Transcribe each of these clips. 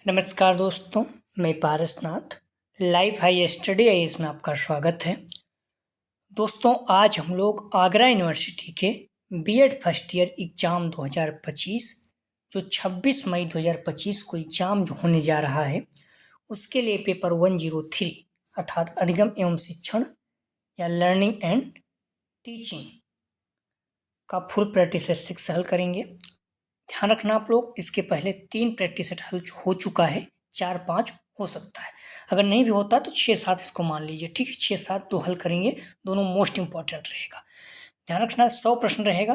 नमस्कार दोस्तों, मैं Parasnath live high study IAS में आपका स्वागत है। दोस्तों, आज हम लोग आगरा यूनिवर्सिटी के बीएड फर्स्ट ईयर एग्ज़ाम 2025 जो 26 मई 2025 को एग्ज़ाम जो होने जा रहा है, उसके लिए पेपर 103 अर्थात अधिगम एवं शिक्षण या लर्निंग एंड टीचिंग का फुल प्रैक्टिस सेट 6 हल करेंगे। ध्यान रखना आप लोग, इसके पहले 3 प्रैक्टिस सेट हल हो चुका है, 4-5 हो सकता है। अगर नहीं भी होता तो 6-7 इसको मान लीजिए, ठीक है। 6-7 तो हल करेंगे, दोनों मोस्ट इंपॉर्टेंट रहेगा। ध्यान रखना 100 प्रश्न रहेगा,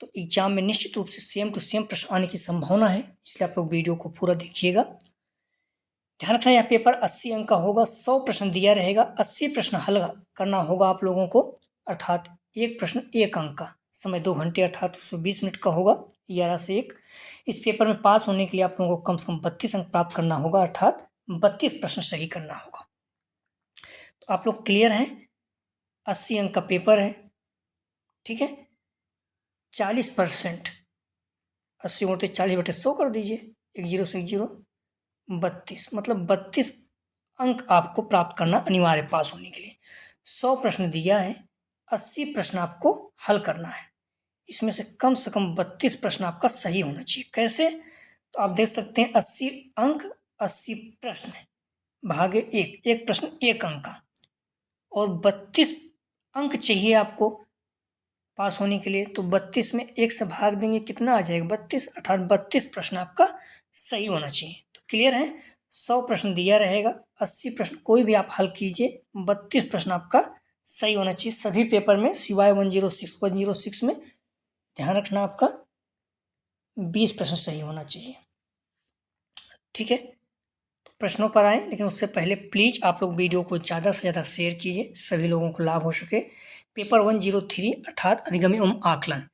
तो एग्जाम में निश्चित रूप से सेम टू सेम प्रश्न आने की संभावना है, इसलिए आप लोग वीडियो को पूरा देखिएगा। ध्यान रखना यह पेपर 80 अंक का होगा, 100 प्रश्न दिया रहेगा, 80 प्रश्न हल करना होगा आप लोगों को, अर्थात एक प्रश्न 1 अंक का। समय 2 घंटे अर्थात 120 मिनट का होगा, 11 से 1। इस पेपर में पास होने के लिए आप लोगों को कम से कम 32 अंक प्राप्त करना होगा, अर्थात 32 प्रश्न सही करना होगा। तो आप लोग क्लियर हैं? 80 अंक का पेपर है, ठीक है। 40%, 80 गुणित 40/100 कर दीजिए, 1 0 से 1 0, 32, मतलब 32 अंक आपको प्राप्त करना अनिवार्य पास होने के लिए। 100 प्रश्न दिया है, 80 प्रश्न आपको हल करना है। इसमें से कम 32 प्रश्न आपका सही होना चाहिए। कैसे? तो आप देख सकते हैं 80 अंक 80 प्रश्न भागे 1 प्रश्न 1 अंक का, और 32 अंक चाहिए आपको पास होने के लिए। तो 32 में 1 से भाग देंगे, कितना आ जाएगा? 32, अर्थात 32 प्रश्न आपका सही होना चाहिए। तो क्लियर है? 100 प्रश्न दिया रहेगा, 80 प्रश्न कोई भी आप हल कीजिए, 32 प्रश्न आपका सही होना चाहिए सभी पेपर में, सिवाय 106 में ध्यान रखना आपका 20 प्रश्न सही होना चाहिए, ठीक है। तो प्रश्नों पर आए, लेकिन उससे पहले प्लीज़ आप लोग वीडियो को ज़्यादा से ज़्यादा शेयर कीजिए, सभी लोगों को लाभ हो सके। पेपर 103 अर्थात अधिगम एवं आकलन।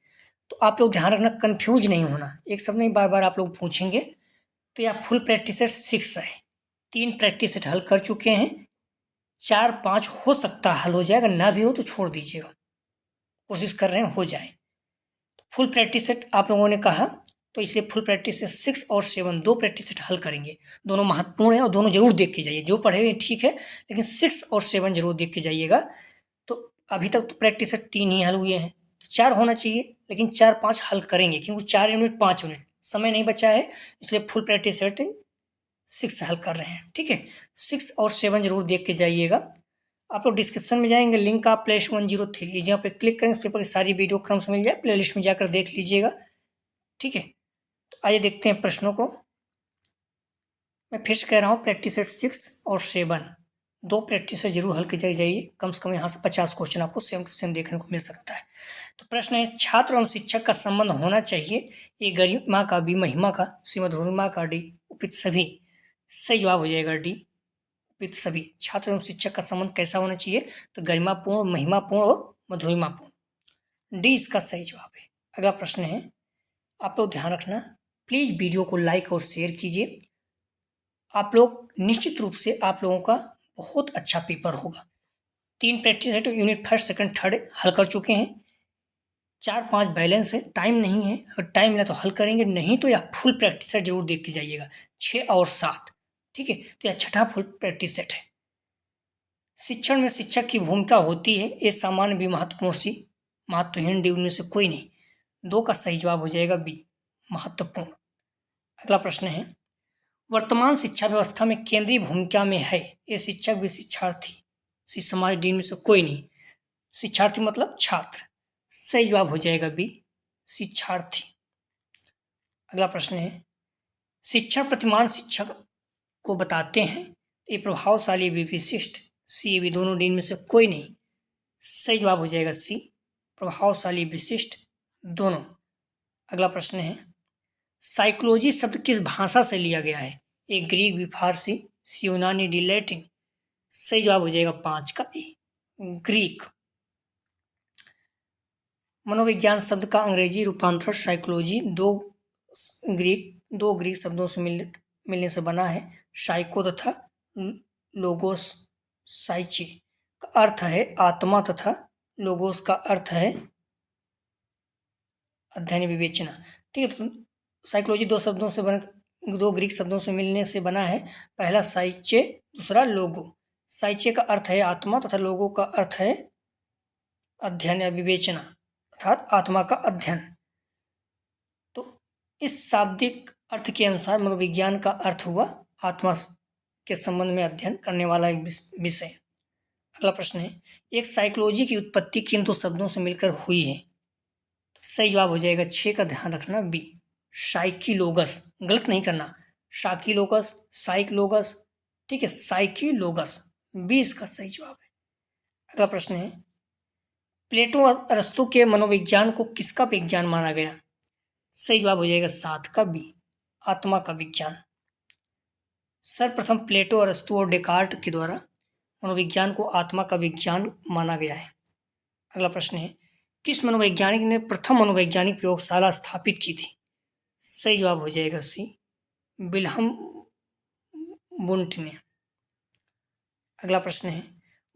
तो आप लोग ध्यान रखना, कंफ्यूज नहीं होना, एक सब नहीं बार बार आप लोग पूछेंगे। तो यह फुल प्रैक्टिस सेट 6 है, 3 प्रैक्टिस सेट हल कर चुके हैं, 4-5 हो सकता हल हो जाएगा, ना भी हो तो छोड़ दीजिएगा, कोशिश कर रहे हैं हो जाए। फुल प्रैक्टिस सेट आप लोगों ने कहा, तो इसलिए फुल प्रैक्टिस सेट 6 और 7 2 प्रैक्टिस सेट हल करेंगे। दोनों महत्वपूर्ण है और दोनों जरूर देख के जाइए, जो पढ़े ठीक है, लेकिन 6 और 7 जरूर देख के जाइएगा। तो अभी तक तो प्रैक्टिस सेट 3 ही हल हुए हैं, तो 4 होना चाहिए, लेकिन 4-5 हल करेंगे, क्योंकि 4 यूनिट 5 यूनिट समय नहीं बचा है, इसलिए फुल प्रैक्टिस सेट 6 हल कर रहे हैं, ठीक है। 6 और 7 जरूर देख के जाइएगा। आप लोग डिस्क्रिप्शन में जाएंगे, लिंक आप प्ले 103 जहाँ पे क्लिक करेंगे, उस पेपर की सारी वीडियो क्रम से मिल जाए, प्ले लिस्ट में जाकर देख लीजिएगा, ठीक है। तो आइए देखते हैं प्रश्नों को। मैं फिर से कह रहा हूँ, प्रैक्टिस सेट 6 और 7 2 प्रैक्टिस सेट जरूर हल की जाइए, कम से कम यहाँ से 50 क्वेश्चन आपको सेम टू सेम देखने को मिल सकता है। तो प्रश्न है, छात्र एवं शिक्षक का संबंध होना चाहिए, ए गरिमा का, बी महिमा का, सी मधुरिमा का, डी उपयुक्त सभी। सही जवाब हो जाएगा डी उपयुक्त सभी। छात्र एवं शिक्षक का संबंध कैसा होना चाहिए? तो गरिमापूर्ण, महिमापूर्ण और मधुरिमापूर्ण। डी इसका सही जवाब है। अगला प्रश्न है, आप लोग ध्यान रखना, प्लीज वीडियो को लाइक और शेयर कीजिए। आप लोग निश्चित रूप से आप लोगों का बहुत अच्छा पेपर होगा। 3 प्रैक्टिस है, तो यूनिट फर्स्ट सेकंड थर्ड हल कर चुके हैं, 4-5 बैलेंस है, टाइम नहीं है, अगर टाइम मिला तो हल करेंगे, नहीं तो यह फुल प्रैक्टिस सेट जरूर देख के जाइएगा, 6 और 7, ठीक है। तो यह छठा फुल प्रैक्टिस सेट है। शिक्षण में शिक्षक की भूमिका होती है, ये सामान्य भी महत्वपूर्ण सी, महत्वहीन डी उनमें से कोई नहीं। 2 का सही जवाब हो जाएगा बी महत्वपूर्ण। अगला प्रश्न है, वर्तमान शिक्षा व्यवस्था में केंद्रीय भूमिका में है, ये शिक्षक भी शिक्षार्थी, सी समाज डी में से कोई नहीं। शिक्षार्थी मतलब छात्र, सही जवाब हो जाएगा बी शिक्षार्थी। अगला प्रश्न है, शिक्षण प्रतिमान शिक्षक को बताते हैं, ये प्रभावशाली भी विशिष्ट, सी भी दोनों डी में से कोई नहीं। सही जवाब हो जाएगा सी प्रभावशाली विशिष्ट दोनों। अगला प्रश्न है, साइकोलॉजी शब्द किस भाषा से लिया गया है? ए ग्रीक, बी फारसी, सी यूनानी, डी लैटिन। सही जवाब हो जाएगा 5 का ए ग्रीक। मनोविज्ञान शब्द का अंग्रेजी रूपांतरण साइकोलॉजी दो ग्रीक शब्दों से मिलने से बना है, साइको तथा लोगोस। साइचे का अर्थ है आत्मा तथा लोगोस का अर्थ है अध्ययन विवेचना, ठीक है। तो साइकोलॉजी 2 शब्दों से दो ग्रीक शब्दों से मिलने से बना है। पहला साइचे, दूसरा लोगो। साइचे का अर्थ है आत्मा तथा लोगो का अर्थ है अध्ययन या विवेचना, अर्थात आत्मा का अध्ययन। तो इस शाब्दिक अर्थ के अनुसार मनोविज्ञान का अर्थ हुआ आत्मा के संबंध में अध्ययन करने वाला एक विषय। अगला प्रश्न है, एक साइकोलॉजी की उत्पत्ति किन दो शब्दों से मिलकर हुई है? तो सही जवाब हो जाएगा 6 का ध्यान रखना, बी, साइकिलोगस। गलत नहीं करना, शाकिलोगस, साइक्लोगस, ठीक है, साइकिलोगस, बी इसका सही जवाब है। अगला प्रश्न है, प्लेटो और अरस्तु के मनोविज्ञान को किसका विज्ञान माना गया? सही जवाब हो जाएगा 7 का बी, आत्मा का विज्ञान। सर्वप्रथम प्लेटो, अरस्तु और डेकार्ट के द्वारा मनोविज्ञान को आत्मा का विज्ञान माना गया है। अगला प्रश्न है, किस मनोवैज्ञानिक ने प्रथम मनोवैज्ञानिक प्रयोगशाला स्थापित की थी? सही जवाब हो जाएगा सी, विल्हम वुंट ने। अगला प्रश्न है,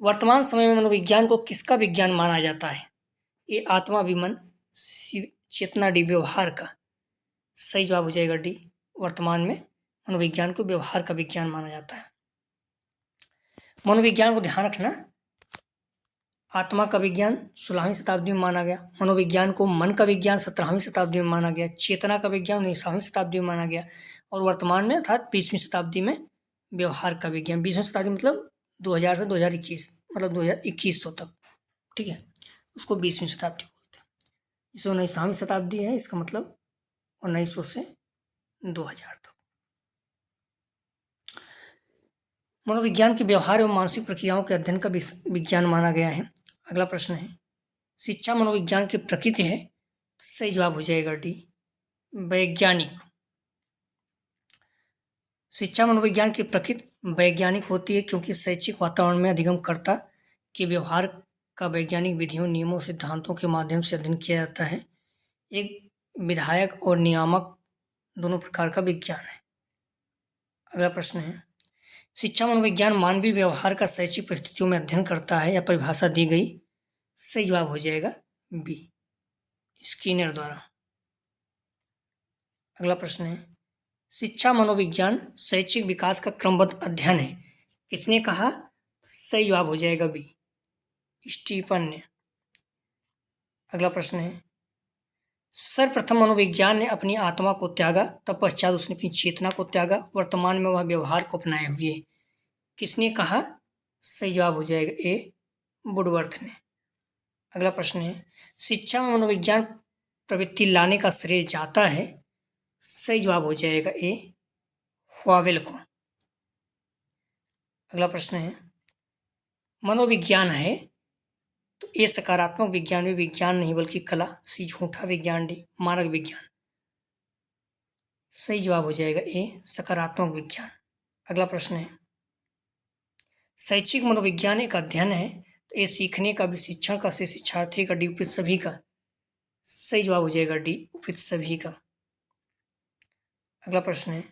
वर्तमान समय में मनोविज्ञान को किसका विज्ञान माना जाता है? ए, आत्मा, विमन, चेतना, डी, व्यवहार का। सही जवाब हो जाएगा डी, वर्तमान में मनोविज्ञान को व्यवहार का विज्ञान माना जाता है। मनोविज्ञान को ध्यान रखना, आत्मा का विज्ञान 16वीं शताब्दी में माना गया, मनोविज्ञान को मन का विज्ञान 17वीं शताब्दी में माना गया, चेतना का विज्ञान 19वीं शताब्दी में माना गया, और वर्तमान में अर्थात 20वीं शताब्दी में व्यवहार का विज्ञान। 20वीं शताब्दी मतलब 2000 से 2021, मतलब 2100 तक, ठीक है, उसको 20वीं शताब्दी बोलते हैं। इसे 19वीं शताब्दी है, इसका मतलब 1900 से 2000 तक। मनोविज्ञान के व्यवहार एवं मानसिक प्रक्रियाओं के अध्ययन का विज्ञान माना गया है। अगला प्रश्न है, शिक्षा मनोविज्ञान की प्रकृति है? सही जवाब हो जाएगा डी, वैज्ञानिक। शिक्षा मनोविज्ञान की प्रकृति वैज्ञानिक होती है क्योंकि शैक्षिक वातावरण में अधिगमकर्ता के व्यवहार का वैज्ञानिक विधियों, नियमों, सिद्धांतों के माध्यम से अध्ययन किया जाता है। एक विधायक और नियामक दोनों प्रकार का विज्ञान है। अगला प्रश्न है, शिक्षा मनोविज्ञान मानवीय व्यवहार का शैक्षिक परिस्थितियों में अध्ययन करता है या परिभाषा दी गई? सही जवाब हो जाएगा बी, स्किनर द्वारा। अगला प्रश्न है, शिक्षा मनोविज्ञान शैक्षिक विकास का क्रमबद्ध अध्ययन है, किसने कहा? सही जवाब हो जाएगा बी, स्टीफन ने। अगला प्रश्न है, सर्वप्रथम मनोविज्ञान ने अपनी आत्मा को त्यागा, तत्पश्चात उसने अपनी चेतना को त्यागा, वर्तमान में वह व्यवहार को अपनाए हुए, किसने कहा? सही जवाब हो जाएगा ए, वुडवर्थ ने। अगला प्रश्न है, शिक्षा में मनोविज्ञान प्रवृत्ति लाने का श्रेय जाता है? सही जवाब हो जाएगा ए, ह्वावेल को। अगला प्रश्न है, मनोविज्ञान है तो ए सकारात्मक विज्ञान भी विज्ञान नहीं बल्कि कला, सी झूठा विज्ञान, डी मानक विज्ञान। सही जवाब हो जाएगा ए, सकारात्मक विज्ञान। अगला प्रश्न है, शैक्षिक मनोविज्ञान एक अध्ययन है तो ए सीखने का भी, शिक्षण का, से शिक्षार्थी का, डी उपयुक्त सभी का। सही जवाब हो जाएगा डी, उपयुक्त सभी का। अगला प्रश्न है,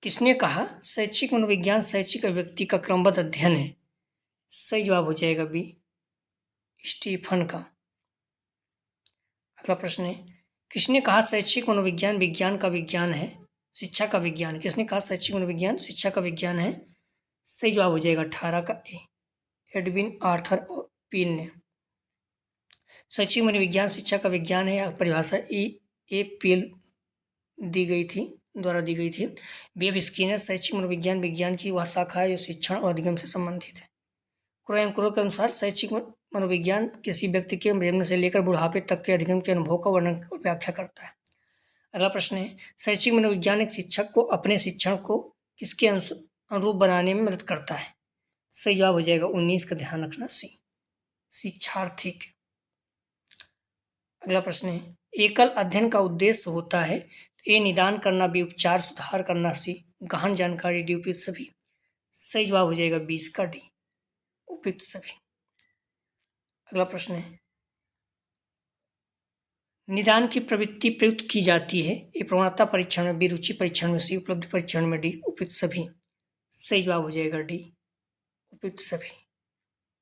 किसने कहा शैक्षिक मनोविज्ञान शैक्षिक अभिव्यक्ति का क्रमबद्ध अध्ययन है? सही जवाब हो जाएगा बी, स्टीफन का। अगला प्रश्न है, किसने कहा शैक्षिक मनोविज्ञान विज्ञान का विज्ञान है, शिक्षा का विज्ञान? किसने कहा शैक्षिक मनोविज्ञान शिक्षा का विज्ञान है? सही जवाब हो जाएगा 18 का ए, एडविन आर्थर और पील ने। शैक्षिक मनोविज्ञान शिक्षा का विज्ञान है, परिभाषा ए पील द्वारा दी गई थी। वेब स्किनर, शैक्षिक मनोविज्ञान विज्ञान की वह शाखा है जो शिक्षण और अधिगम से संबंधित है। क्रो के अनुसार शैक्षिक मनोविज्ञान किसी व्यक्ति के जन्म से लेकर बुढ़ापे तक के अधिगम के अनुभव का वर्णन और व्याख्या करता है। अगला प्रश्न है, शैक्षिक मनोविज्ञान एक शिक्षक को अपने शिक्षण को किसके अनुरूप बनाने में मदद करता है? सही जवाब हो जाएगा 19 का ध्यान रखना, सी शिक्षार्थी के। अगला प्रश्न है, एकल अध्ययन का उद्देश्य होता है तो ए निदान करना, बी उपचार सुधार करना, सी गहन जानकारी, डी उपयुक्त सभी। सही जवाब हो जाएगा 20 का डी, उपयुक्त सभी। अगला प्रश्न है, निदान की प्रवृत्ति प्रयुक्त की जाती है? ए प्रवणता परीक्षण में, बी रुचि परीक्षण में, सी उपलब्धि परीक्षण में, डी उपयुक्त सभी। सही जवाब हो जाएगा डी, उपयुक्त सभी।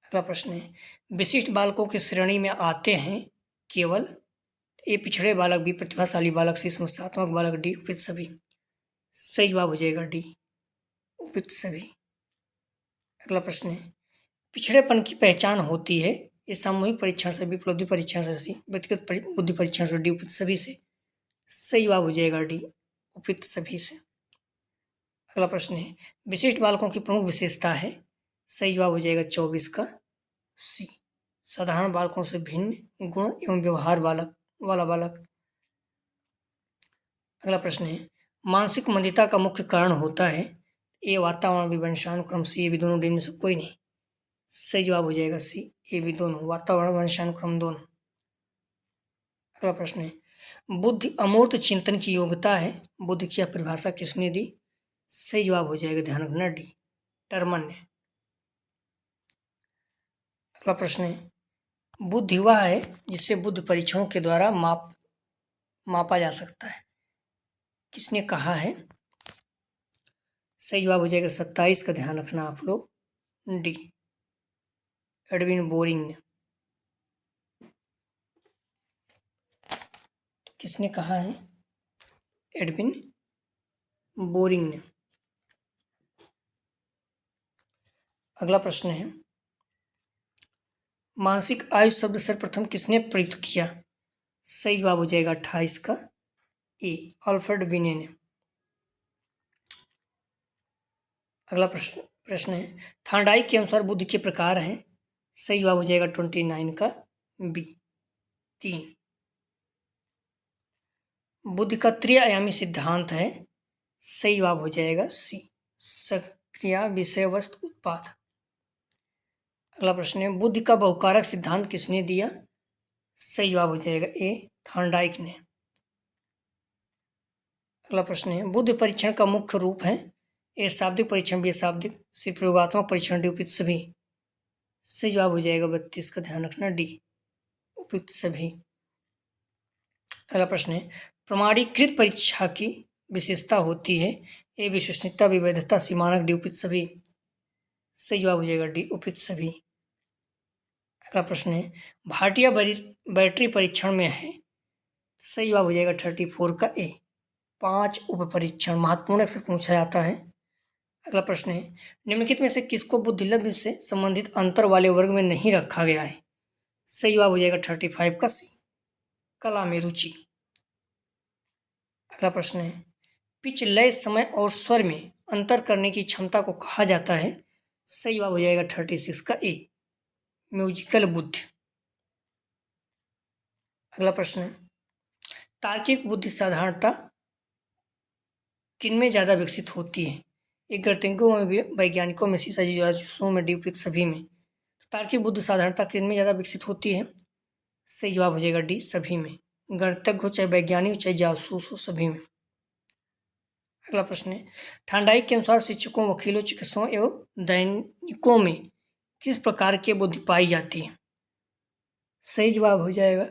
अगला प्रश्न है, विशिष्ट बालकों की श्रेणी में आते हैं केवल? ए पिछड़े बालक, बी प्रतिभाशाली बालक, सी समस्यात्मक बालक, डी उपयुक्त सभी। सही जवाब हो जाएगा डी उपयुक्त सभी। अगला प्रश्न है, पिछड़ेपन की पहचान होती है ये सामूहिक परीक्षण से, उपलब्धि परीक्षण से, व्यक्तिगत बुद्धि परीक्षण से, डी उपयुक्त सभी से। सही जवाब हो जाएगा डी उपयुक्त सभी से। अगला प्रश्न है, विशिष्ट बालकों की प्रमुख विशेषता है। सही जवाब हो जाएगा 24 का सी, साधारण बालकों से भिन्न गुण एवं व्यवहार वाला बालक। अगला प्रश्न है, मानसिक मंदिता का मुख्य कारण होता है। ए वातावरण, बी वंशानुक्रम, सी ये भी दोनों, डी में से कोई नहीं। सही जवाब हो जाएगा सी ये भी दोनों, वातावरण वंशानुक्रम दोनों। अगला प्रश्न है, बुद्धि अमूर्त चिंतन की योग्यता है। बुद्धि की परिभाषा किसने दी। सही जवाब हो जाएगा, ध्यान रखना डी टर्मन ने। अगला प्रश्न है, बुद्धि वह है जिसे बुद्धि परीक्षणों के द्वारा मापा जा सकता है। किसने कहा है। सही जवाब हो जाएगा 27 का, ध्यान रखना आप लोग डी एडविन बोरिंग ने। किसने कहा है, एडविन बोरिंग ने। अगला प्रश्न है, मानसिक आयु शब्द सर्वप्रथम किसने प्रयुक्त किया। सही जवाब हो जाएगा 28 का ए अल्फ्रेड बिने ने। अगला प्रश्न है, थार्डाइक के अनुसार बुद्धि के प्रकार हैं। सही जवाब हो जाएगा 29 का बी 3। बुद्धि का त्रिआयामी सिद्धांत है। सही जवाब हो जाएगा सी सक्रिया विषय वस्तु उत्पाद। अगला प्रश्न है, बुद्धि का बहुकारक सिद्धांत किसने दिया। सही जवाब हो जाएगा ए थार्डाइक ने। अगला प्रश्न है, बुद्धि परीक्षण का मुख्य रूप है। ए शाब्दिक परीक्षण, बी शाब्दिक, सी प्रयोगात्मक परीक्षण, डी उपयुक्त सभी। सही जवाब हो जाएगा 32 का, ध्यान रखना डी उपयुक्त सभी। अगला प्रश्न है, प्रमाणीकृत परीक्षा की विशेषता होती है। ए विश्वसनीयता, बी वैधता, सी मानक, डी उपयुक्त सभी। सही जवाब हो जाएगा डी उपयुक्त सभी। अगला प्रश्न है, भाटिया बैटरी परीक्षण में है। सही जवाब हो जाएगा 34 का ए 5 उप परीक्षण महत्वपूर्ण अक्सर पूछा जाता है। अगला प्रश्न है, निम्नलिखित में से किसको बुद्धिलब्ध से संबंधित अंतर वाले वर्ग में नहीं रखा गया है। सही जवाब हो जाएगा 35 का सी कला में रुचि। अगला प्रश्न है, पिच, लय, समय और स्वर में अंतर करने की क्षमता को कहा जाता है। सही जवाब हो जाएगा 36 का ए म्यूजिकल बुद्धि। अगला प्रश्न है, तार्किक बुद्धि साधारणता किनमें ज़्यादा विकसित होती है। एक गणितज्ञों में, वैज्ञानिकों में, जासूसों में, डी उपयुक्त सभी में। तार्किक बुद्धि साधारणता किनमें ज़्यादा विकसित होती है। सही जवाब हो जाएगा डी सभी में, गणितज्ञ हो चाहे वैज्ञानिक हो चाहे जासूस हो, सभी में। अगला प्रश्न है, थार्डाइक के अनुसार शिक्षकों, वकीलों, चिकित्सकों एवं दैनिकों में किस प्रकार की बुद्धि पाई जाती है। सही जवाब हो जाएगा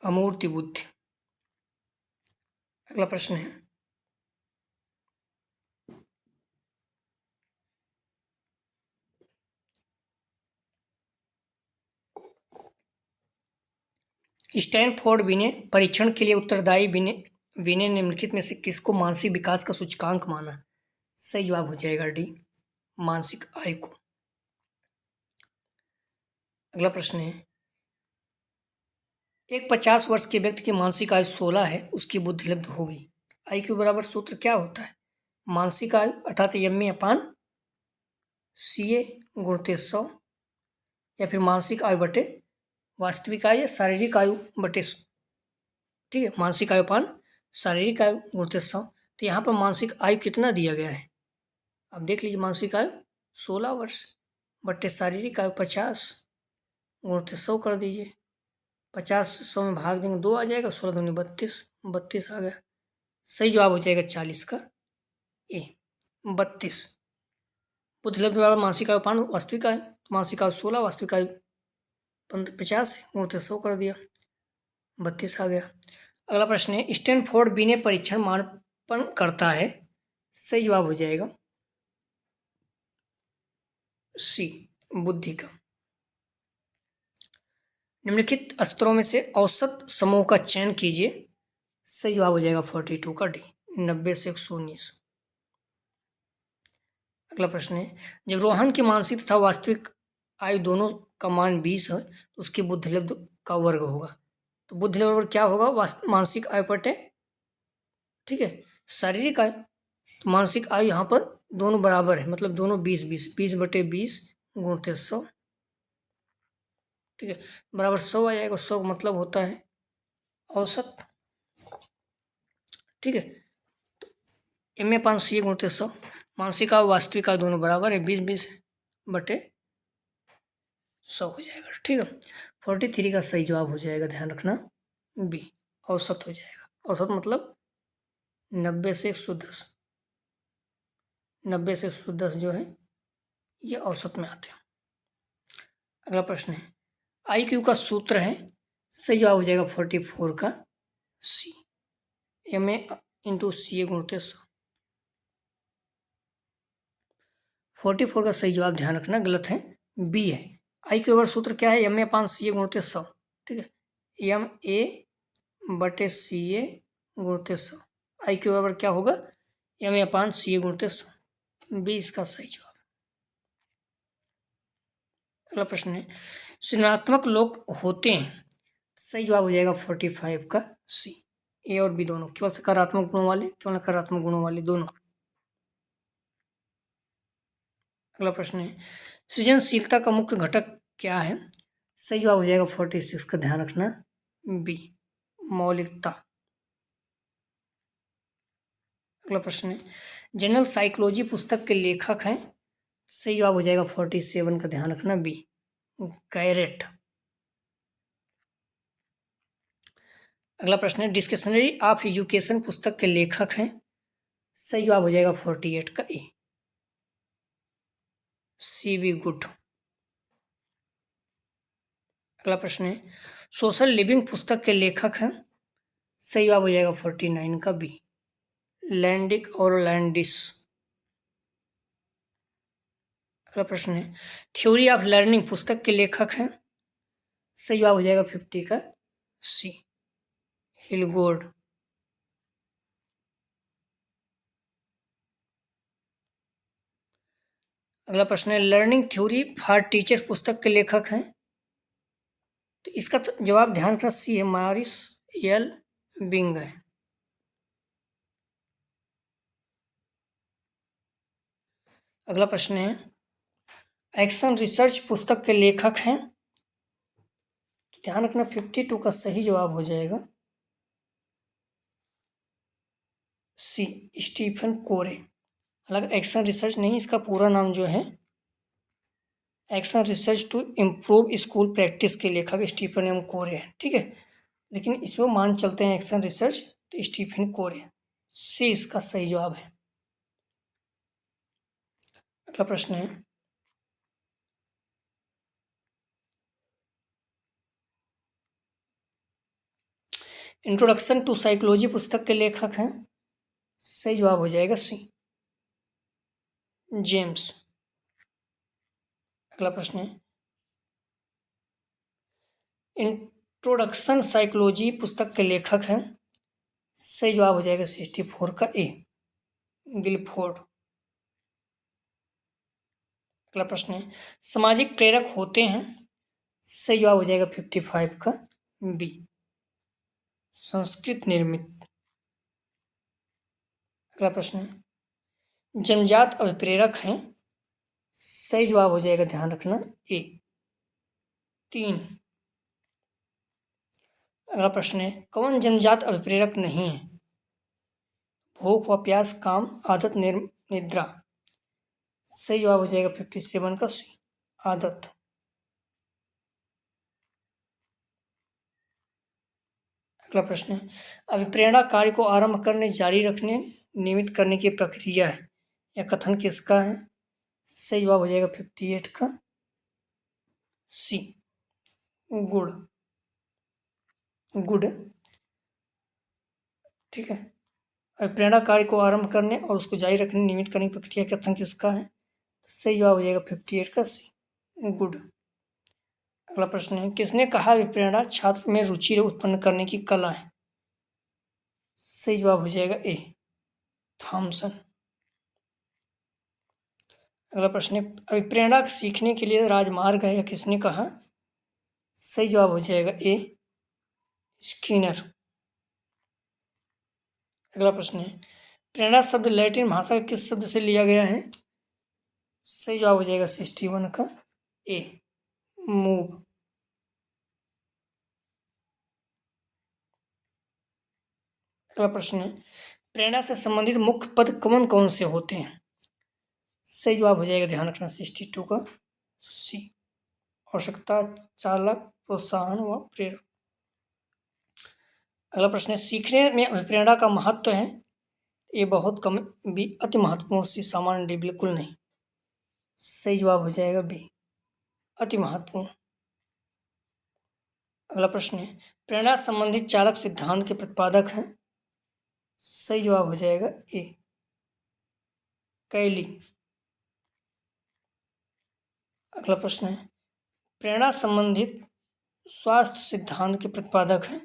अमूर्ति बुद्धि। अगला प्रश्न है, स्टैनफोर्ड विनय परीक्षण के लिए उत्तरदायी विनय निम्नलिखित में से किसको मानसिक विकास का सूचकांक माना। सही जवाब हो जाएगा डी मानसिक आयु को। अगला प्रश्न है, एक 50 वर्ष के व्यक्ति की मानसिक आयु 16 है, उसकी बुद्धि लब्ध होगी। IQ बराबर सूत्र क्या होता है। मानसिक आयु अर्थात MA अपान CA गुणित 100, या फिर मानसिक आयु बटे वास्तविक आयु या शारीरिक आयु बटे, ठीक है, मानसिक आयु अपान शारीरिक आयु गुणित 100। तो यहाँ पर मानसिक आयु कितना दिया गया है, अब देख लीजिए। मानसिक आयु 16 वर्ष बटे शारीरिक आयु 50 गुणित 100 कर दीजिए। 50 100 में भाग देंगे 2 आ जाएगा, 16 दूनी 32, 32 आ गया। सही जवाब हो जाएगा 40 का ए 32। बुद्धिलब्ध बराबर मानसिक आयु अपान वास्तविक आयु, मानसिक आयु 16, वास्तविक आयु 50 है, गुणित 100 कर दिया, 32 आ गया। अगला प्रश्न है, स्टैनफोर्ड विनय परीक्षण मापन करता है। सही जवाब हो जाएगा सी बुद्धि का। निम्नलिखित स्तरों में से औसत समूह का चयन कीजिए। सही जवाब हो जाएगा 42 का डी, 90 से 119। अगला प्रश्न है, जब रोहन की मानसिक तथा वास्तविक आयु दोनों का मान 20 है तो उसकी बुद्धिलब्ध का वर्ग होगा। तो बुद्धिलब्ध वर्ग क्या होगा? मानसिक आयु बटे, ठीक है, शारीरिक आयु। तो मानसिक आयु यहाँ पर दोनों बराबर है, मतलब दोनों 20 बटे 20 गुणित 100, ठीक है, बराबर 100 आ जाएगा। 100 का मतलब होता है औसत, ठीक है। तो MA/CA गुणित 100, मानसिक आयु वास्तविक आयु दोनों बराबर है, 20 बटे 100 हो जाएगा, ठीक है। 43 का सही जवाब हो जाएगा, ध्यान रखना, बी, औसत हो जाएगा। औसत मतलब 90 से 110, 90 से 110 जो है ये औसत में आते हैं। अगला प्रश्न है, IQ का सूत्र है। सही जवाब हो जाएगा 44 का सी, MA/CA गुणित 100। 44 का सही जवाब ध्यान रखना गलत है, बी है। IQ का सूत्र क्या है? MA/CA गुणित 100, ठीक है, MA/CA गुणित 100। IQ बराबर क्या होगा? MA/CA गुणित 100, बी इसका सही जवाब। अगला प्रश्न है, सृजनात्मक लोग होते हैं। सही जवाब हो जाएगा 45 का सी, ए और बी दोनों, केवल सकारात्मक गुणों वाले, केवल नकारात्मक गुणों वाले दोनों। अगला प्रश्न है, सृजनशीलता का मुख्य घटक क्या है? सही जवाब हो जाएगा 46 का, ध्यान रखना, बी, मौलिकता। अगला प्रश्न है, जनरल साइकोलॉजी पुस्तक के लेखक हैं। सही जवाब हो जाएगा 47 का, ध्यान रखना, बी, गैरेट। अगला प्रश्न है, डिक्शनरी ऑफ एजुकेशन पुस्तक के लेखक हैं। सही जवाब हो जाएगा 48 का ए, CB गुड। अगला प्रश्न है, सोशल लिविंग पुस्तक के लेखक हैं। सही जवाब हो जाएगा 49 का बी, लैंडिक और लैंडिस। अगला प्रश्न है, थ्योरी ऑफ लर्निंग पुस्तक के लेखक हैं। सही जवाब हो जाएगा 50 का सी, हिलगोर्ड। अगला प्रश्न है, लर्निंग थ्योरी फॉर टीचर्स पुस्तक के लेखक हैं। तो इसका जवाब ध्यान रखना, सी है, मॉरिस एल बिंग है। अगला प्रश्न है, एक्शन रिसर्च पुस्तक के लेखक हैं। ध्यान रखना 52 का सही जवाब हो जाएगा सी, स्टीफन कोरे। हालांकि एक्शन रिसर्च नहीं, इसका पूरा नाम जो है action research to improve school practice के लेखक स्टीफन एम कोरे है, ठीक है, लेकिन इसमें मान चलते हैं एक्शन रिसर्च, तो स्टीफन कोरे, सी इसका सही जवाब है। अगला प्रश्न है, इंट्रोडक्शन टू साइकोलॉजी पुस्तक के लेखक हैं। सही जवाब हो जाएगा सी, जेम्स। अगला प्रश्न है, इंट्रोडक्शन साइकोलॉजी पुस्तक के लेखक हैं। सही जवाब हो जाएगा 64 का ए, गिलफोर्ड। अगला प्रश्न है, सामाजिक प्रेरक होते हैं। सही जवाब हो जाएगा 55 का बी, संस्कृत निर्मित। अगला प्रश्न है, जन्मजात अभिप्रेरक हैं। सही जवाब हो जाएगा, ध्यान रखना, ए, 3। अगला प्रश्न है, कौन जन्मजात अभिप्रेरक नहीं है? भूख व प्यास, काम, आदत, निद्रा। सही जवाब हो जाएगा 57 का सी, आदत। अगला प्रश्न है, अभिप्रेरणा कार्य को आरंभ करने, जारी रखने, नियमित करने की प्रक्रिया है। यह कथन किसका है? सही जवाब हो जाएगा 58 का सी, गुड, गुड, ठीक है। अभिप्रेरणा कार्य को आरंभ करने और उसको जारी रखने, नियमित करने की प्रक्रिया कथन किसका है? सही जवाब हो जाएगा 58 का सी, गुड। अगला प्रश्न है, किसने कहा विप्रेरणा छात्र में रुचि उत्पन्न करने की कला है? सही जवाब हो जाएगा ए, थॉमसन। अगला प्रश्न है, अभिप्रेरणा सीखने के लिए राजमार्ग है, या किसने कहा? सही जवाब हो जाएगा ए, स्किनर। अगला प्रश्न है, प्रेरणा शब्द लैटिन भाषा के किस शब्द से लिया गया है? सही जवाब हो जाएगा 61 का ए, मूव। अगला प्रश्न है, प्रेरणा से संबंधित मुख्य पद कौन कौन से होते हैं? सही जवाब हो जाएगा, ध्यान रखना, 62 का सी, आवश्यकता, चालक, प्रोत्साहन व प्रेरक। अगला प्रश्न है, सीखने में अभिप्रेरणा का महत्व है? ये बहुत कम, बी, अति महत्वपूर्ण, सी, सामान्य, डी, बिल्कुल नहीं। सही जवाब हो जाएगा बी, अति महत्वपूर्ण। अगला प्रश्न है, प्रेरणा संबंधित चालक सिद्धांत के प्रतिपादक हैं? सही जवाब हो जाएगा ए, कैली। अगला प्रश्न है, प्रेरणा संबंधित स्वास्थ्य सिद्धांत के प्रतिपादक हैं?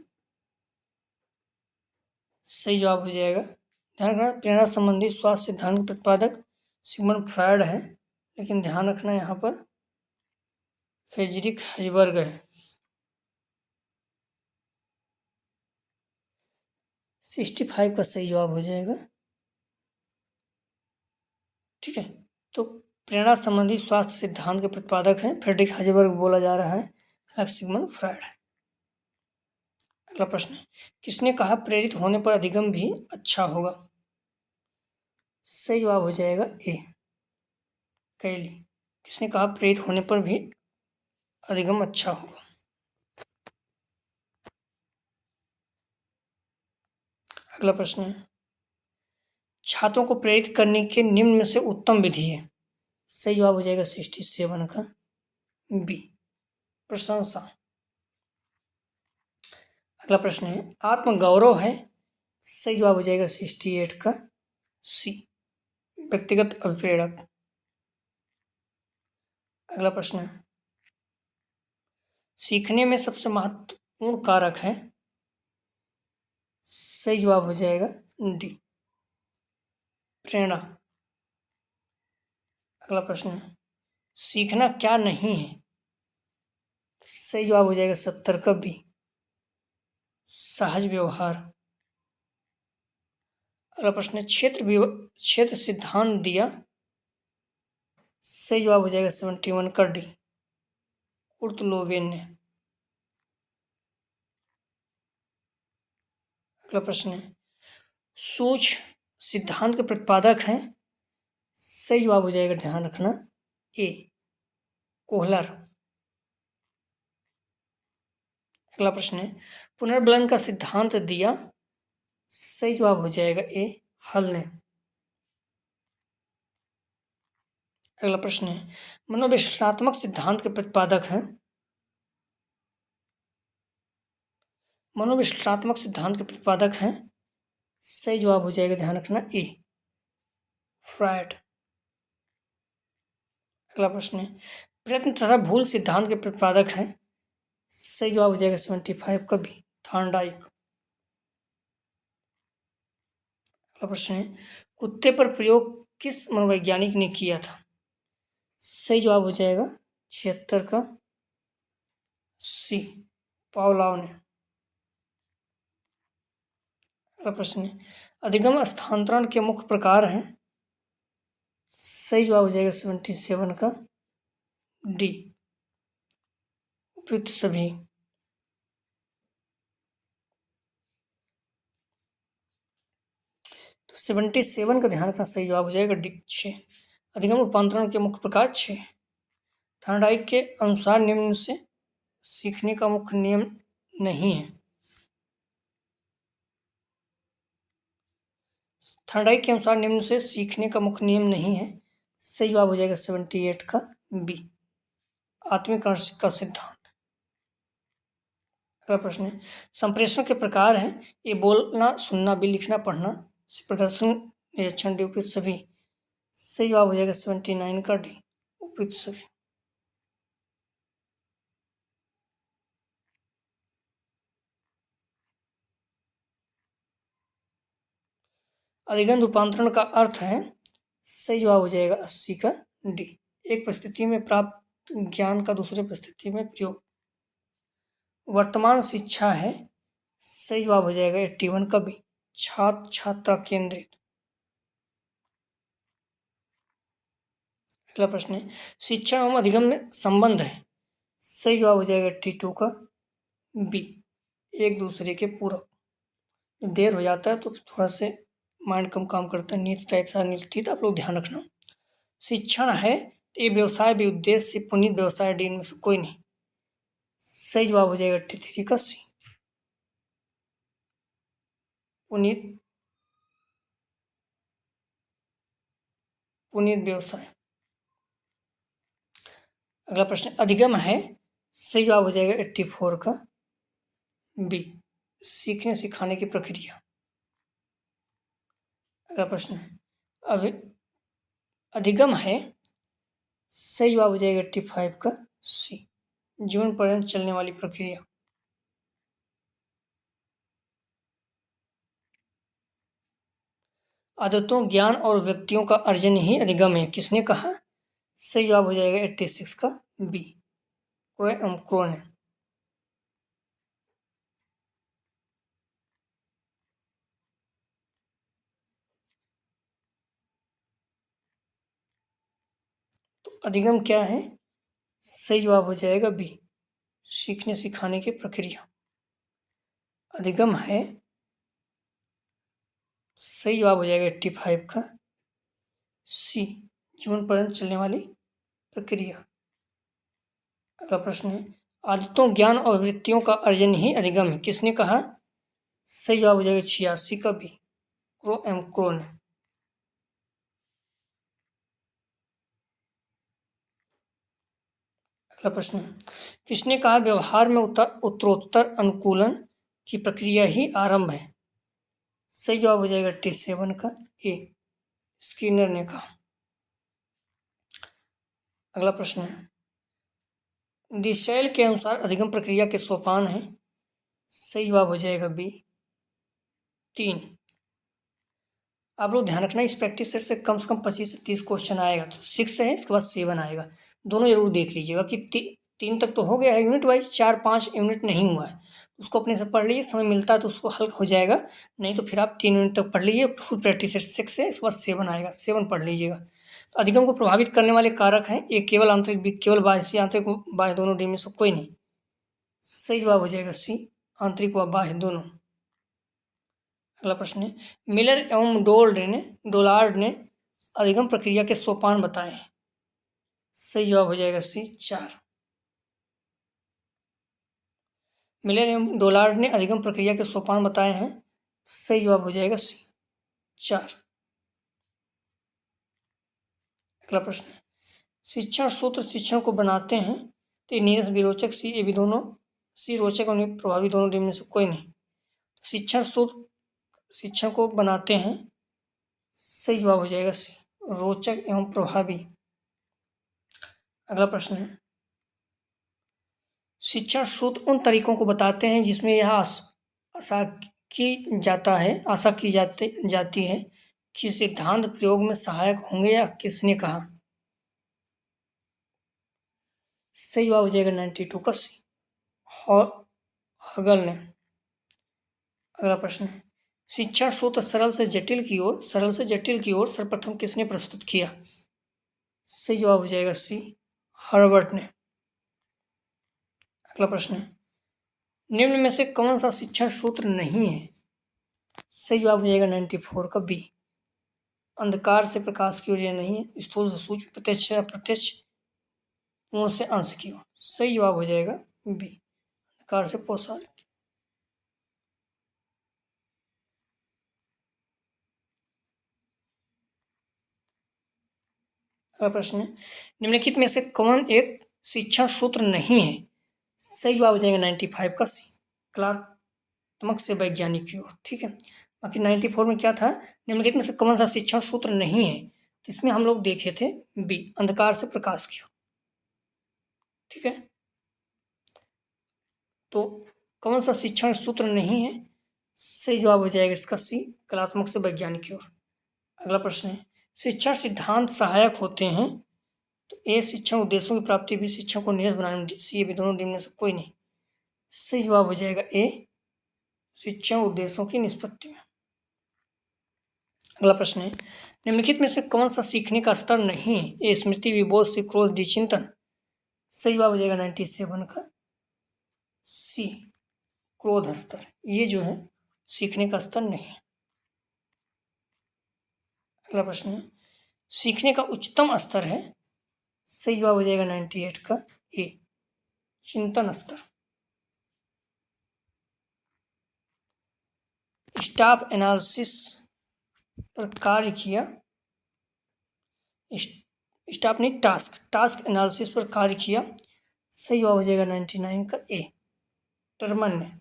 सही जवाब हो जाएगा, ध्यान रखना, प्रेरणा संबंधी स्वास्थ्य सिद्धांत के प्रतिपादक सिगमंड फ्रायड है, लेकिन ध्यान रखना यहाँ पर फ्रेडरिक हेजबर्ग है। 65 का सही जवाब हो जाएगा। ठीक है, तो प्रेरणा संबंधी स्वास्थ्य सिद्धांत के प्रतिपादक हैं फ्रेडरिक हेजबर्ग बोला जा रहा है, सिगमंड फ्रायड है। अगला प्रश्न है, किसने कहा प्रेरित होने पर अधिगम भी अच्छा होगा? सही जवाब हो जाएगा ए, कैली। किसने कहा प्रेरित होने पर भी अधिगम अच्छा होगा? अगला प्रश्न है, छात्रों को प्रेरित करने के निम्न में से उत्तम विधि है? सही जवाब हो जाएगा 67 का बी, प्रशंसा। अगला प्रश्न है, आत्मगौरव है? सही जवाब हो जाएगा 68 का सी, व्यक्तिगत अभिप्रेरक। अगला प्रश्न है, सीखने में सबसे महत्वपूर्ण कारक है? सही जवाब हो जाएगा डी, प्रेरणा। अगला प्रश्न है, सीखना क्या नहीं है? सही जवाब हो जाएगा 70 का बी, सहज व्यवहार। अगला प्रश्न है, क्षेत्र सिद्धांत दिया? सही जवाब हो जाएगा 71 का डी, कुर्ट लोवेन ने। अगला प्रश्न है, सूक्ष्म सिद्धांत के प्रतिपादक हैं? सही जवाब हो जाएगा, ध्यान रखना, ए, कोहलर। अगला प्रश्न है, पुनर्बलन का सिद्धांत दिया? सही जवाब हो जाएगा ए, हल ने। अगला प्रश्न है, मनोविश्लेषणात्मक सिद्धांत के प्रतिपादक हैं? मनोविश्लेषणात्मक सिद्धांत के प्रतिपादक हैं? सही जवाब हो जाएगा, ध्यान रखना, ए, फ्रायड। अगला प्रश्न है, प्रयत्न तथा भूल सिद्धांत के प्रतिपादक हैं? सही जवाब हो जाएगा 75 का बी, थॉर्नडाइक। अगला प्रश्न है, कुत्ते पर प्रयोग किस मनोवैज्ञानिक ने किया था? सही जवाब हो जाएगा 76 का सी, पावलोव ने। अगला प्रश्न है, अधिगम स्थानांतरण के मुख्य प्रकार हैं? सही जवाब हो जाएगा 77 का डी, उपयुक्त सभी। तो 77 का ध्यान रखना, सही जवाब हो जाएगा डी, 6। अधिगम रूपांतरण के मुख्य प्रकार 6। थॉर्नडाइक के अनुसार निम्न से सीखने का मुख्य नियम नहीं है? थॉर्नडाइक के अनुसार निम्न से सीखने का मुख्य नियम नहीं है? सही जवाब हो जाएगा 78 का बी, आत्मीकरण का सिद्धांत। अगला प्रश्न है, संप्रेषण के प्रकार हैं? ये बोलना, सुनना, भी लिखना, पढ़ना, प्रदर्शन, निरीक्षण, डी, उपयुक्त सभी। सही जवाब हो जाएगा 79 का डी, उपयुक्त सभी। अधिगम रूपांतरण का अर्थ है, सही जवाब हो जाएगा 80 का डी। एक परिस्थिति में प्राप्त ज्ञान का दूसरे परिस्थिति में प्रयोग। वर्तमान शिक्षा है, सही जवाब हो जाएगा 81 का बी। छात्र छात्रा केंद्रित। अगला प्रश्न है, शिक्षा एवं अधिगम में संबंध है, सही जवाब हो जाएगा 82 का बी। एक दूसरे के पूरक। देर हो जाता है तो थोड़ा से माइंड कम काम करता है, नींद टाइप सा नींद थी, तो आप लोग ध्यान रखना। शिक्षण है तो ये व्यवसाय भी उद्देश्य से पुनीत व्यवसाय डी में से कोई नहीं, सही जवाब हो जाएगा 83 का सी। पुनीत व्यवसाय। अगला प्रश्न, अधिगम है, सही जवाब हो जाएगा 84 का बी। सीखने सिखाने की प्रक्रिया। अगला प्रश्न है, अभी अधिगम है, सही जवाब हो जाएगा 85 का सी। जीवन पर्यंत चलने वाली प्रक्रिया। आदतों ज्ञान और व्यक्तियों का अर्जन ही अधिगम है, किसने कहा, सही जवाब हो जाएगा 86 का बी। क्रो ने। तो अधिगम क्या है, सही जवाब हो जाएगा बी। सीखने सिखाने की प्रक्रिया। अधिगम है, सही जवाब हो जाएगा 85 का सी। जीवन पर्यंत चलने वाली प्रक्रिया। अगला प्रश्न है, आदतों ज्ञान और वृत्तियों का अर्जन ही अधिगम है, किसने कहा, सही जवाब हो जाएगा 86 का बी। क्रो ने। अगला प्रश्न है, किसने कहा व्यवहार में उत्तरोत्तर अनुकूलन की प्रक्रिया ही आरंभ है, सही जवाब हो जाएगा 87 का ए। स्किनर ने कहा। अगला प्रश्न है, डिशैल के अनुसार अधिगम प्रक्रिया के सोपान है, सही जवाब हो जाएगा बी 3। आप लोग ध्यान रखना, इस प्रैक्टिस सेट से कम 25 से 30 क्वेश्चन आएगा। तो 6 है, इसके बाद 7 आएगा, दोनों जरूर देख लीजिएगा कि 3 तक तो हो गया है यूनिट वाइज, 4-5 यूनिट नहीं हुआ है, उसको अपने से पढ़ लीजिए, समय मिलता है तो उसको हल हो जाएगा, नहीं तो फिर आप 3 यूनिट तक पढ़ लीजिए। फुल प्रैक्टिस सेट 6 है, इसके बाद 7 आएगा, 7 पढ़ लीजिएगा। तो अधिगम को प्रभावित करने वाले कारक हैं, एक केवल आंतरिक, केवल बाह्य, आंतरिक बाह्य दोनों डी में से कोई नहीं, सही जवाब हो जाएगा सी। आंतरिक व बाह्य दोनों। अगला प्रश्न है, मिलर एवं डोलार्ड ने अधिगम प्रक्रिया के सोपान बताए हैं, सही जवाब हो जाएगा सी 4। मिलर एवं डोलार्ड ने अधिगम प्रक्रिया के सोपान बताए हैं, सही जवाब हो जाएगा सी 4। अगला प्रश्न है, शिक्षण सूत्र शिक्षण को बनाते हैं, तो नीरस विरोचक सी, ये भी दोनों सी रोचक और प्रभावी दोनों डी में से कोई नहीं। शिक्षण सूत्र शिक्षण को बनाते हैं, सही जवाब हो जाएगा सी, रोचक एवं प्रभावी। अगला प्रश्न है, शिक्षण सूत्र उन तरीकों को बताते हैं जिसमें यह आशा की जाती है कि सिद्धांत प्रयोग में सहायक होंगे, या किसने कहा, सही जवाब हो जाएगा 92 का सी, हगल ने। अगला प्रश्न है, शिक्षण सूत्र सरल से जटिल की ओर सर्वप्रथम किसने प्रस्तुत किया, सही जवाब हो जाएगा सी, हर्बर्ट ने। अगला प्रश्न है, निम्न में से कौन सा शिक्षण सूत्र नहीं है, सही जवाब हो जाएगा 94 का बी। अंधकार से प्रकाश की ओर यह नहीं है, स्थूल से सूक्ष्म, प्रत्यक्ष से अप्रत्यक्ष, पूर्ण से अंश की ओर, सही जवाब हो जाएगा बी, अंधकार से पौषाल। अगला प्रश्न है, निम्नलिखित में से कौन एक शिक्षण सूत्र नहीं है, सही जवाब हो जाएगा 95 का सी, कलात्मक से वैज्ञानिक की ओर। ठीक है, बाकी 94 में क्या था, निम्नलिखित में से कौन सा शिक्षण सूत्र नहीं है, तो इसमें हम लोग देखे थे बी, अंधकार से प्रकाश की ओर। ठीक है, तो कौन सा शिक्षण सूत्र नहीं है, सही जवाब हो जाएगा इसका सी, कलात्मक से वैज्ञानिक की ओर। अगला प्रश्न है, शिक्षण सिद्धांत सहायक होते हैं तो ए शिक्षण उद्देश्यों की प्राप्ति, बी शिक्षण को नीरस बनाने में, सी भी दोनों में से कोई नहीं। सही जवाब हो जाएगा ए शिक्षण उद्देश्यों की निष्पत्ति में। अगला प्रश्न है, निम्नलिखित में से कौन सा सीखने का स्तर नहीं है? ए स्मृति, विबोध, क्रोध, चिंतन। सही जवाब हो जाएगा 97 का सी क्रोध स्तर। ये जो है सीखने का स्तर नहीं है। अगला प्रश्न है, सीखने का उच्चतम स्तर है। सही जवाब हो जाएगा 98 का ए चिंतन स्तर। स्टाफ एनालिसिस पर कार्य किया, स्टाफ नहीं टास्क एनालिसिस पर कार्य किया। सही जवाब हो जाएगा 99 का ए टर्मन ने।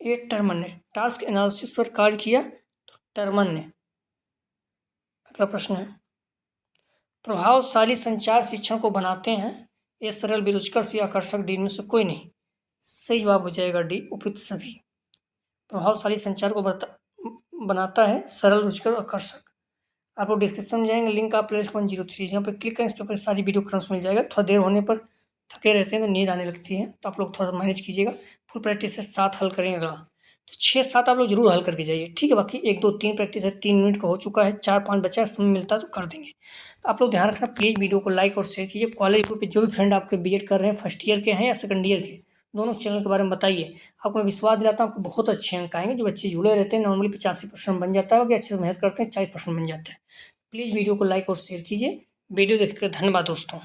ए टर्मन ने टास्क एनालिसिस पर कार्य किया तो टर्मन ने। अगला प्रश्न है, प्रभावशाली संचार शिक्षण को बनाते हैं। ए सरल, बी रुचिकर, सी आकर्षक, डी में से कोई नहीं। सही जवाब हो जाएगा डी उपयुक्त सभी। प्रभावशाली संचार को बनाता है सरल, रुचिकर, आकर्षक। आप लोग डिस्क्रिप्शन में जाएंगे, लिंक आप प्लेलिस्ट 103 यहाँ पे क्लिक करें, इस पर सारी वीडियो क्रम्स मिल जाएगा। थोड़ा देर होने पर थके रहते हैं तो नींद आने लगती है, तो आप लोग थोड़ा मैनेज कीजिएगा। फुल प्रैक्टिस से 7 हल करेंगे अगला, तो 6-7 आप लोग जरूर हल करके जाइए, ठीक है। बाकी 1 2 3 प्रैक्टिस है, 3 मिनट का हो चुका है, 4-5 बचा है, समय मिलता है तो कर देंगे। तो आप लोग ध्यान रखना, प्लीज़ वीडियो को लाइक और शेयर कीजिए। कॉलेज ग्रुप पे जो भी फ्रेंड आपके बीएड कर रहे हैं, फर्स्ट ईयर के हैं या सेकंड ईयर के, दोनों चैनल के बारे में बताइए। आपको मैं विश्वास दिलाता हूँ आपको बहुत अच्छे अंक आएंगे। जो बच्चे जुड़े रहते हैं नॉर्मली 85% बन जाता है, बाकी अच्छे से मेहनत करते हैं 40% बन जाता है। प्लीज़ वीडियो को लाइक और शेयर कीजिए। वीडियो देखकर धन्यवाद दोस्तों।